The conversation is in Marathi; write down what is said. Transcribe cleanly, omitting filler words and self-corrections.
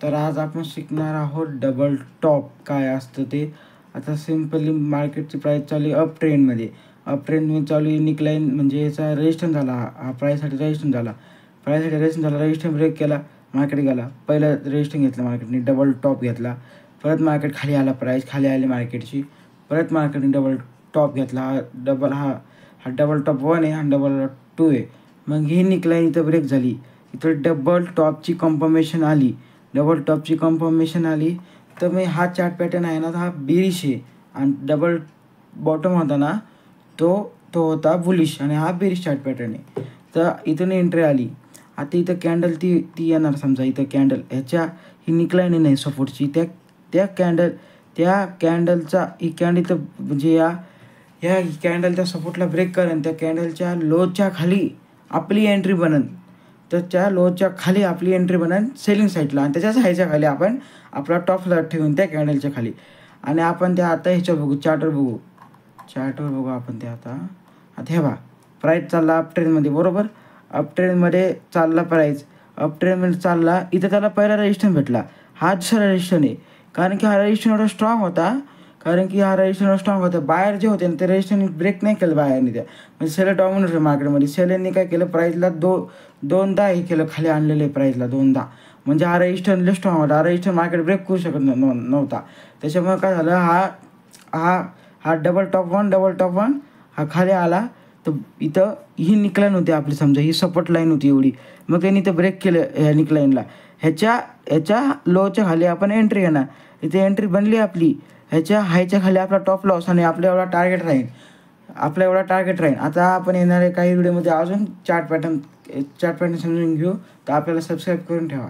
तर आज आपण शिकणार आहोत डबल टॉप काय असतं ते. आता सिम्पली मार्केटची प्राईस चालू आहे अप ट्रेंडमध्ये. अप ट्रेंडमध्ये चालू आहे निकलाईन म्हणजे याचा रेजिस्टन्स झाला, हा प्राईससाठी रेजिस्टन्स झाला. प्राईससाठी रेजिस्टन्स झाला, रेजिस्टन्स ब्रेक केला, मार्केट गेला. पहिलं रेजिस्टन्स घेतलं मार्केटने, डबल टॉप घेतला. परत मार्केट खाली आला, प्राईस खाली आली मार्केटची. परत मार्केटने डबल टॉप घेतला. हा डबल टॉप 1 आहे, हा डबल 2 आहे. मग ही निकलाईन इथं ब्रेक झाली. इथं डबल टॉपची कन्फर्मेशन आली. तर मी हा चार्ट पॅटर्न आहे ना, हा बेरिश आहे. आणि डबल बॉटम होता ना, तो होता बुलिश आणि हा बेरिश चार्ट पॅटर्न आहे. तर इथून एंट्री आली. आता इथं कॅन्डल ती येणार. समजा इथं कॅन्डल ह्याच्या ही निकलाईन नाही सपोर्टची, त्या कॅन्डलचा ही कॅन्डल इथं म्हणजे ह्या कॅन्डलच्या सपोर्टला ब्रेक करेन. त्या कॅन्डलच्या लोच्या खाली आपली एंट्री बनन. तर त्या लोच्या खाली आपली एंट्री बनन सेलिंग साईडला, आणि त्याच्याच हायच्या खाली आपण आपला टॉप ठेवून त्या कॅन्डलच्या खाली. आणि आपण त्या आता ह्याच्यावर बघू, चार्टवर बघू आपण ते आता हे बघा. प्राईस चालला अप ट्रेंडमध्ये, बरोबर. अप ट्रेंडमध्ये चालला प्राईस, अप ट्रेंडमध्ये चालला. इथं त्याला पहिला रेजिस्टन्स भेटला. हा दुसरा रेजिस्टन्स आहे, कारण की हा रेजिस्टन्स एवढा स्ट्रॉंग होता. बायर जे होते ते रेजिस्टन्स ब्रेक नाही केलं बायरने. त्या म्हणजे सेलर डॉमिनेट होते मार्केटमध्ये. सेलरने काय केलं, प्राईसला दोनदा हे केलं, खाली आणलेलं आहे प्राईसला दोनदा. म्हणजे हा रेजिस्टन्स लय स्ट्रॉंग होता. हा रेजिस्टन्स मार्केट ब्रेक करू शकत नव्हता. त्याच्यामुळे काय झालं, हा डबल टॉप वन हा खाली आला. तर इथं ही निकलाईन होती आपली, समजा ही सपोर्ट लाईन होती एवढी. मग त्यांनी इथं ब्रेक केलं ह्या निकलाईनला. ह्याच्या लोच्या खाली आपण एंट्री येणार. इथे एंट्री बनली आपली. ह्याच्या हायच्या खाली आपला टॉप लॉस आणि आपल्या एवढा टार्गेट राहील. आता आपण येणाऱ्या काही व्हिडिओमध्ये अजून चार्ट पॅटर्न समजून घेऊ. तर आपल्याला सबस्क्राईब करून ठेवा.